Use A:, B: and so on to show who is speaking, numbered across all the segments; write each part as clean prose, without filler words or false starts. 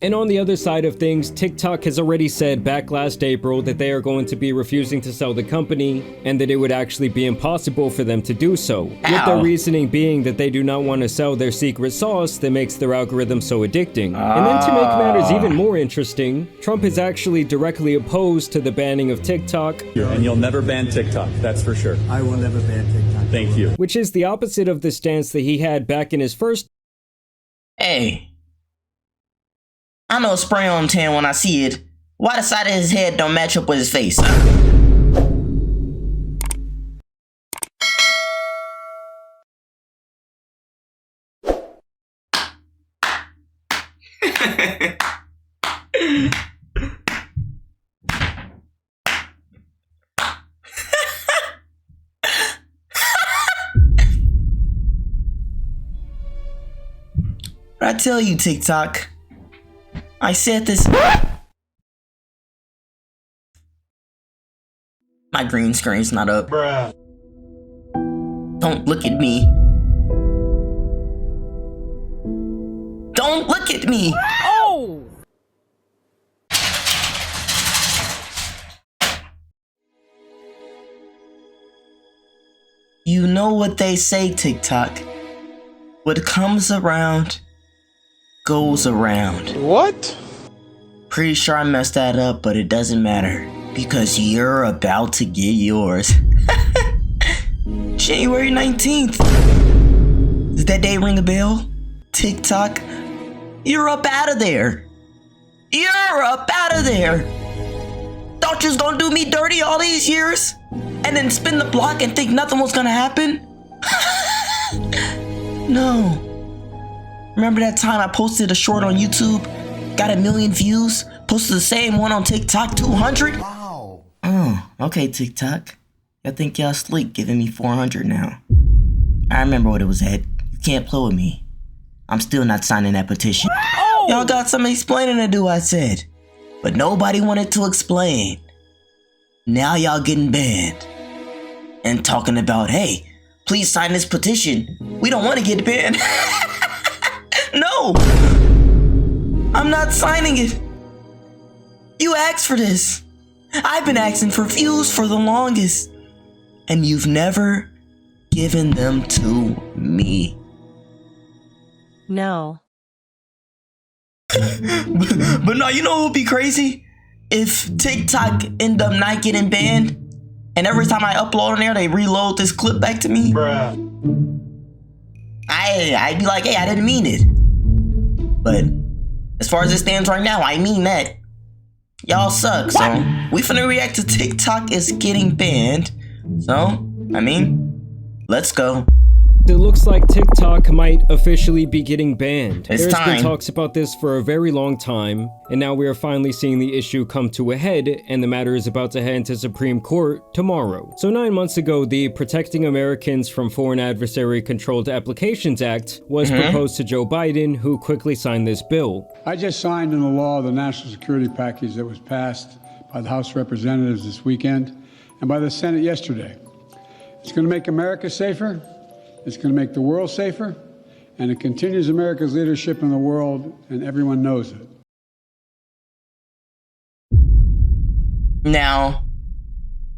A: And on the other side of things, TikTok has already said back last April that they are going to be refusing to sell the company and that it would actually be impossible for them to do so. With their reasoning being that they do not want to sell their secret sauce that makes their algorithm so addicting. And then to make matters even more interesting, Trump is actually directly opposed to the banning of TikTok.
B: And you'll never ban TikTok, that's for sure.
C: I will never ban TikTok.
B: Thank you.
A: Which is the opposite of the stance that he had back in his first.
D: Hey, I know spray on tan when I see it. Why the side of his head don't match up with his face? I tell you, TikTok, I said this. My green screen's not up.
C: Bruh.
D: Don't look at me. Don't look at me.
E: Oh!
D: You know what they say, TikTok. What comes around goes around.
C: What?
D: Pretty sure I messed that up, but it doesn't matter because you're about to get yours. January 19th. Does that day ring a bell? TikTok, you're up out of there. You're up out of there. Thought you was gonna do me dirty all these years and then spin the block and think nothing was gonna happen? No. Remember that time I posted a short on YouTube, got 1 million views, posted the same one on TikTok, 200?
C: Wow.
D: Oh, okay, TikTok. I think y'all sleep giving me 400 now. I remember what it was at. You can't play with me. I'm still not signing that petition.
E: Oh!
D: Y'all got some explaining to do, I said. But nobody wanted to explain. Now y'all getting banned. And talking about, hey, please sign this petition. We don't want to get banned. No! I'm not signing it. You asked for this. I've been asking for views for the longest. And you've never given them to me.
E: No.
D: But no, you know what would be crazy? If TikTok end up not getting banned, and every time I upload on there, they reload this clip back to me.
C: Bruh.
D: I'd be like, hey, I didn't mean it. But as far as it stands right now, I mean that. Y'all suck, so we finna react to TikTok is getting banned. So, I mean, let's go.
A: It looks like TikTok might officially be getting banned.
D: It's
A: There's
D: time.
A: been talks about this for a very long time, and now we are finally seeing the issue come to a head, and the matter is about to head to Supreme Court tomorrow. So 9 months ago, the Protecting Americans from Foreign Adversary Controlled Applications Act was proposed to Joe Biden, who quickly signed this bill.
F: I just signed into law the national security package that was passed by the House of Representatives this weekend and by the Senate yesterday. It's going to make America safer. It's going to make the world safer, and it continues America's leadership in the world, and everyone knows it.
D: Now,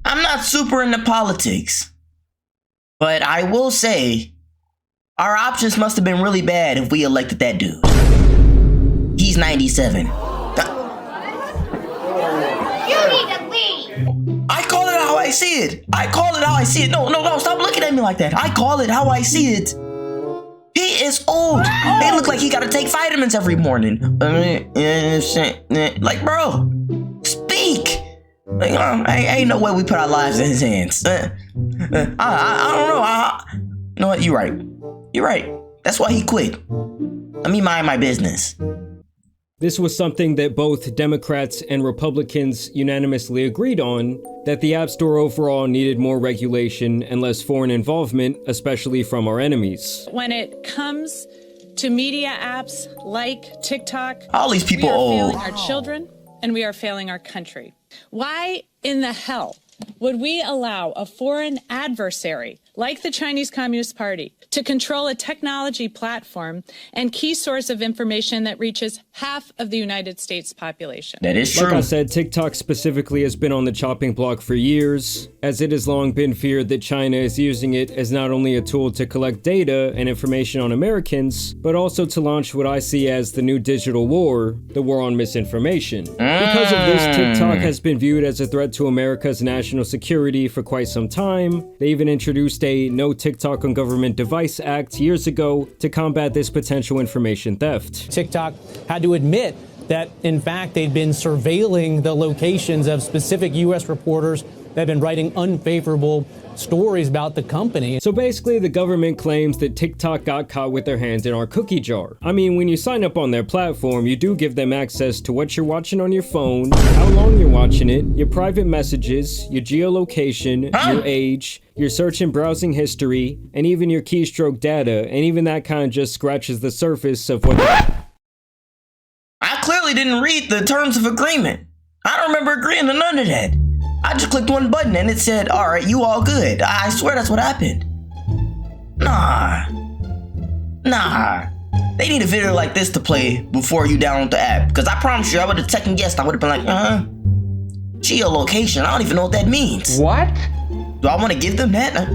D: I'm not super into politics, but I will say our options must have been really bad if we elected that dude. He's 97. I call it how I see it. I call it how I see it. No, stop looking at me like that. I call it how I see it. He is old. They look like he gotta take vitamins every morning. Like, bro, speak. Like, ain't no way we put our lives in his hands. I don't know. You know what? You're right. You're right. That's why he quit. Let me mind my business.
A: This was something that both Democrats and Republicans unanimously agreed on, that the App Store overall needed more regulation and less foreign involvement, especially from our enemies.
E: When it comes to media apps like TikTok,
D: all these people
E: we are
D: old.
E: failing our children and we are failing our country. Why in the hell would we allow a foreign adversary like the Chinese Communist Party, to control a technology platform and key source of information that reaches half of the United States population.
D: That is true.
A: Like I said, TikTok specifically has been on the chopping block for years, as it has long been feared that China is using it as not only a tool to collect data and information on Americans, but also to launch what I see as the new digital war, the war on misinformation. Because of this, TikTok has been viewed as a threat to America's national security for quite some time. They even introduced a No TikTok on Government Device Act years ago to combat this potential information theft.
C: TikTok had to admit that, in fact, they'd been surveilling the locations of specific U.S. reporters that have been writing unfavorable stories about the company.
A: So basically, the government claims that TikTok got caught with their hands in our cookie jar. I mean, when you sign up on their platform, you do give them access to what you're watching on your phone, how long you're watching it, your private messages, your geolocation, your age, your search and browsing history, and even your keystroke data, and even that kind of just scratches the surface of what...
D: I clearly didn't read the terms of agreement. I don't remember agreeing to none of that. I just clicked one button and it said, all right, you all good. I swear that's what happened. Nah. They need a video like this to play before you download the app. Because I promise you, I would have second guessed. I would have been like, geolocation. I don't even know what that means.
G: What?
D: Do I want to give them that?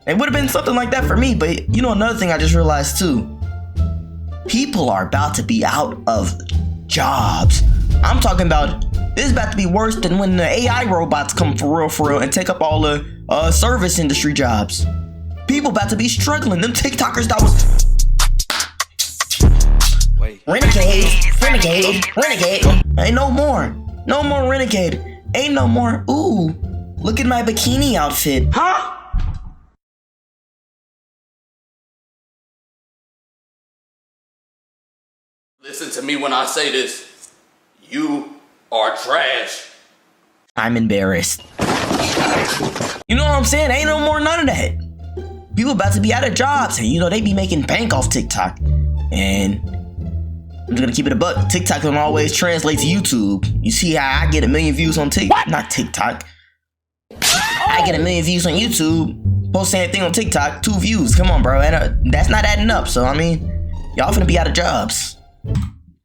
D: It would have been something like that for me. But you know, another thing I just realized too. People are about to be out of jobs. I'm talking about, this is about to be worse than when the AI robots come for real, and take up all the service industry jobs. People about to be struggling. Them TikTokers that was... Renegade. Ain't no more. No more renegade. Ain't no more. Ooh, look at my bikini outfit. Huh?
H: Listen to me when I say this. You are trash.
D: I'm embarrassed. You know what I'm saying? Ain't no more none of that. People about to be out of jobs, and you know, they be making bank off TikTok. And I'm just gonna keep it a buck. TikTok don't always translate to YouTube. You see how I get 1 million views on TikTok? Not TikTok. I get 1 million views on YouTube. Post same thing on TikTok, 2 views. Come on, bro. And, that's not adding up. So I mean, y'all finna be out of jobs.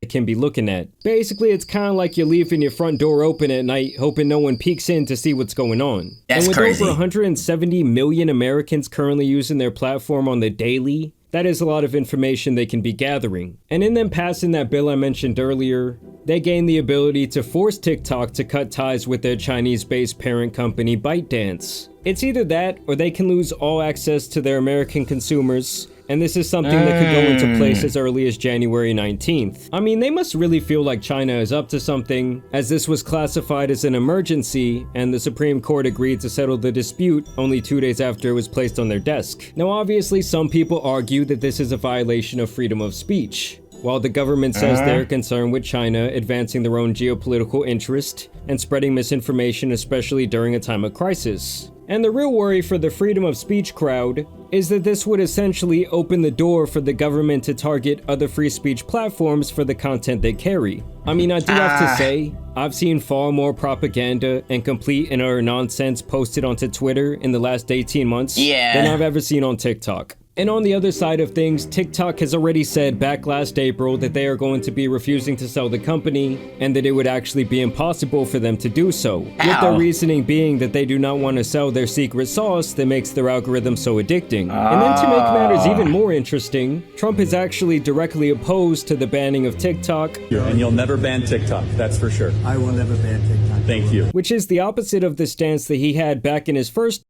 A: Can be looking at. Basically, it's kind of like you're leaving your front door open at night, hoping no one peeks in to see what's going on.
D: That's
A: and with
D: crazy.
A: over 170 million Americans currently using their platform on the daily, that is a lot of information they can be gathering. And in them passing that bill I mentioned earlier, they gain the ability to force TikTok to cut ties with their Chinese-based parent company ByteDance. It's either that, or they can lose all access to their American consumers, and this is something that could go into place as early as January 19th. I mean, they must really feel like China is up to something, as this was classified as an emergency, and the Supreme Court agreed to settle the dispute only 2 days after it was placed on their desk. Now, obviously, some people argue that this is a violation of freedom of speech. While the government says they're concerned with China advancing their own geopolitical interest and spreading misinformation, especially during a time of crisis. And the real worry for the freedom of speech crowd is that this would essentially open the door for the government to target other free speech platforms for the content they carry. I mean, I do have to say, I've seen far more propaganda and complete and utter nonsense posted onto Twitter in the last 18 months than I've ever seen on TikTok. And on the other side of things, TikTok has already said back last April that they are going to be refusing to sell the company and that it would actually be impossible for them to do so. With their reasoning being that they do not want to sell their secret sauce that makes their algorithm so addicting. And then to make matters even more interesting, Trump is actually directly opposed to the banning of TikTok.
B: And you'll never ban TikTok, that's for sure.
G: I will never ban TikTok.
B: Thank you.
A: Which is the opposite of the stance that he had back in his first.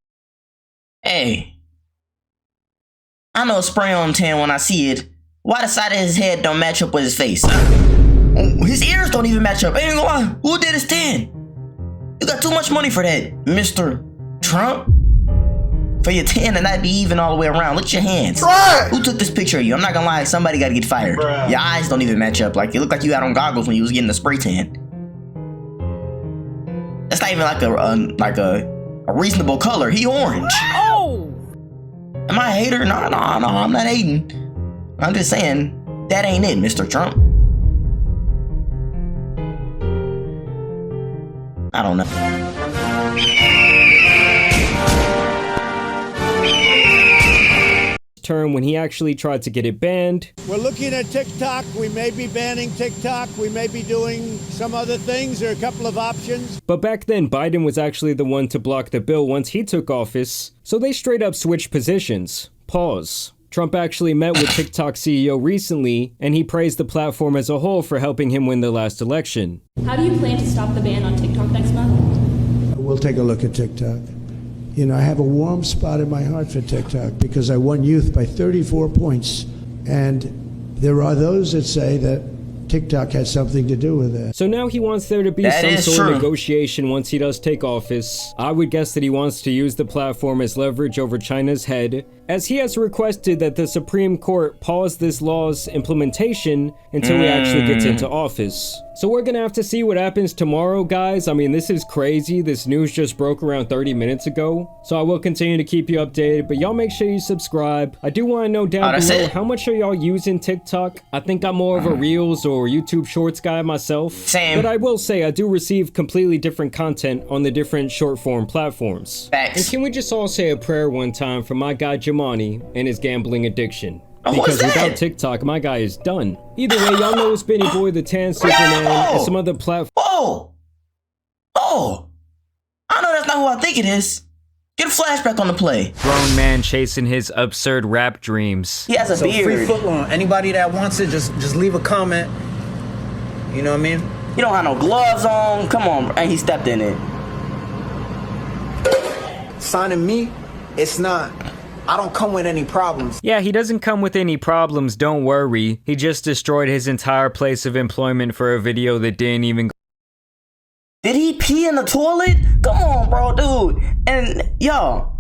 D: Hey. I know spray on tan when I see it. Why the side of his head don't match up with his face? His ears don't even match up. I ain't gonna lie. Who did his tan? You got too much money for that, Mr. Trump. For your tan to not be even all the way around. Look at your hands. Right. Who took this picture of you? I'm not gonna lie. Somebody gotta get fired. Bruh. Your eyes don't even match up. Like, you look like you had on goggles when you was getting the spray tan. That's not even like a reasonable color. He orange. Am I a hater? No, I'm not hating. I'm just saying, that ain't it, Mr. Trump. I don't know.
A: term when he actually tried to get it banned.
G: We're looking at TikTok. We may be banning TikTok. We may be doing some other things. There are a couple of options.
A: But back then, Biden was actually the one to block the bill once he took office, so they straight up switched positions. Pause. Trump actually met with TikTok CEO recently, and he praised the platform as a whole for helping him win the last election.
I: How do you plan to stop the ban on TikTok next month?
J: We'll take a look at TikTok. You know, I have a warm spot in my heart for TikTok because I won youth by 34 points. And there are those that say that TikTok had something to do with that.
A: So now he wants there to be some sort of negotiation once he does take office. I would guess that he wants to use the platform as leverage over China's head, as he has requested that the Supreme Court pause this law's implementation until he actually gets into office. So we're gonna have to see what happens tomorrow, guys. I mean, this is crazy. This news just broke around 30 minutes ago. So I will continue to keep you updated, but y'all make sure you subscribe. I do want to know down below, how much are y'all using TikTok? I think I'm more of a Reels or YouTube Shorts guy myself.
D: Same.
A: But I will say, I do receive completely different content on the different short form platforms.
D: Facts.
A: And can we just all say a prayer one time for my guy Jamani and his gambling addiction?
D: Oh,
A: Because without TikTok, my guy is done. Either way, y'all know it's Benny Boy, the Tan Superman, and some other platforms.
D: Whoa! Oh! I know that's not who I think it is. Get a flashback on the play.
A: Grown man chasing his absurd rap dreams.
D: He has a beard.
K: Free footlong. Anybody that wants it, just leave a comment. You know what I mean?
D: He don't have no gloves on. Come on, and he stepped in it.
K: Signing me, it's not. I don't come with any problems.
A: Yeah, he doesn't come with any problems, don't worry. He just destroyed his entire place of employment for a video that didn't even.
D: Did he pee in the toilet? Come on, bro, dude. And y'all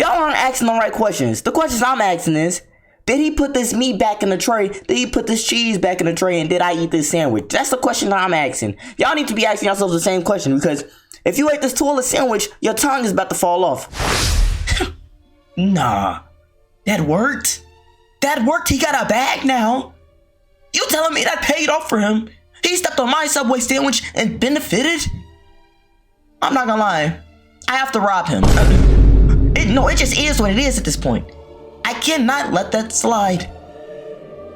D: aren't asking the right questions. The questions I'm asking is, did he put this meat back in the tray? Did he put this cheese back in the tray? And did I eat this sandwich? That's the question that I'm asking. Y'all need to be asking yourselves the same question, because if you ate this toilet sandwich, your tongue is about to fall off. Nah, that worked. That worked. He got a bag now. You telling me that paid off for him? He stepped on my Subway sandwich and benefited? I'm not gonna lie. I have to rob him. It just is what it is at this point. I cannot let that slide.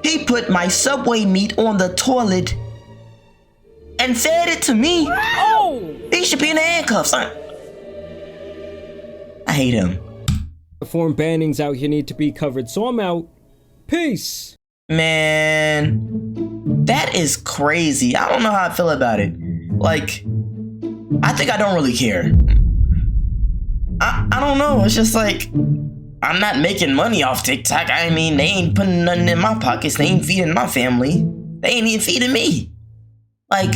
D: He put my Subway meat on the toilet and fed it to me. Oh! He should be in the handcuffs. I hate him.
A: Platform bannings out here need to be covered, so I'm out. Peace.
D: Man, that is crazy. I don't know how I feel about it. Like, I think I don't really care. I don't know. It's just like, I'm not making money off TikTok. I mean, they ain't putting nothing in my pockets. They ain't feeding my family. They ain't even feeding me. Like,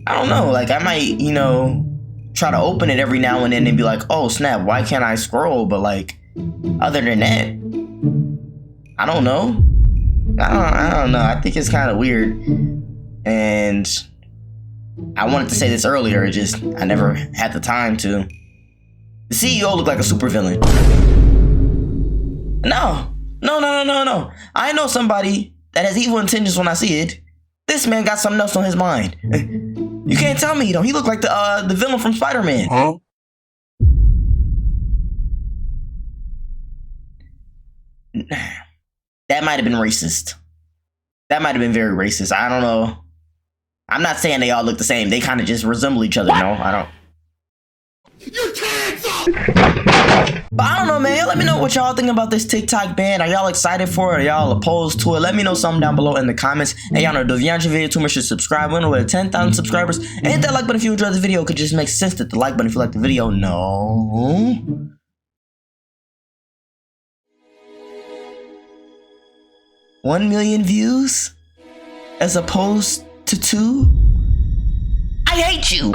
D: I don't know. Like, I might, try to open it every now and then and be like, oh snap, why can't I scroll? But like, other than that, I don't know. I don't know. I think it's kind of weird. And I wanted to say this earlier, I never had the time to. The CEO looked like a supervillain. No. I know somebody that has evil intentions when I see it. This man got something else on his mind. You can't tell me, he looked like the villain from Spider-Man. Huh? That might have been racist. That might have been very racist. I don't know. I'm not saying they all look the same. They kind of just resemble each other, I don't. You're But I don't know, man. Let me know what y'all think about this TikTok ban. Are y'all excited for it? Are y'all opposed to it? Let me know something down below in the comments. And y'all know, if you enjoyed the video too much, to subscribe. We're with 10,000 subscribers. And hit that like button if you enjoyed the video. It could just make sense that the like button if you like the video. No. 1 million views as opposed to 2? I hate you.